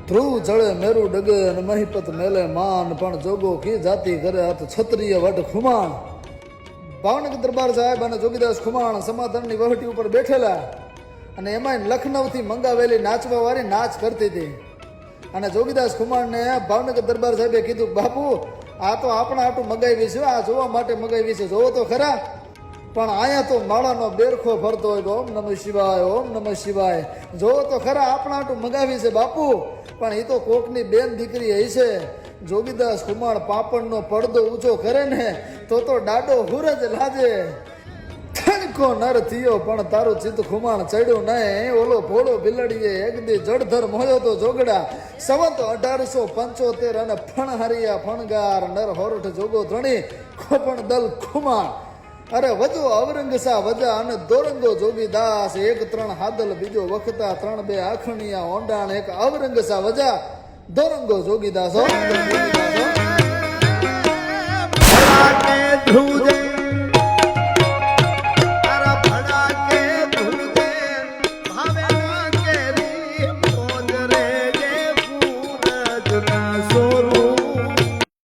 ધ્રુવ જળે મેરુ ડગે અને મહિપત મેલે માન પણ જોગો કી જાતિ કરે હાથ છત્રીય વટ ખુમાણ. ભાવનગર દરબાર સાહેબ અને જોગીદાસ ખુમાણ સમાધાનની વહટી ઉપર બેઠેલા અને એમાંય લખનૌથી મંગાવેલી નાચવા વાળી નાચ કરતી હતી. અને જોગીદાસ ખુમાણને ભાવનગર દરબાર સાહેબે કીધું, બાપુ આ તો આપણા આટું મગાવી છે, આ જોવા માટે મગાવી છે, જોવો તો ખરા. પણ અહીંયા તો માળાનો બેરખો ફરતો હોય, ઓમ નમઃ શિવાય, ઓમ નમઃ શિવાય. જોવો તો ખરા આપણા આટું મગાવી છે બાપુ, પણ એ તો કોકની બેન દીકરી હશે. જોગીદાસ ખુમાણ પાપણનો પડદો ઊંચો કરે ને તો ડાડો હુરજ લાજે. થણકો નર થયો પણ તારું ચિત્ત ખુમાણ ચડ્યું નહીં. ઓલો ભોળો બિલડીએ એકદી જળધર મોયો તો જોગડા. સંવત 1875 અને ફણહારિયા ફણગાર નર હોરઠ જોગો ધણી ખોપણ દલ ખુમાણ. અરે વજો અવરંગસા વજા અને દોરંગો જોગીદાસ. 1 3 હાદલ બીજો વખતા 3 2 આખણિયા ઓંડાણ. એક અવરંગસા વજા દોરંગો જોગીદાસ.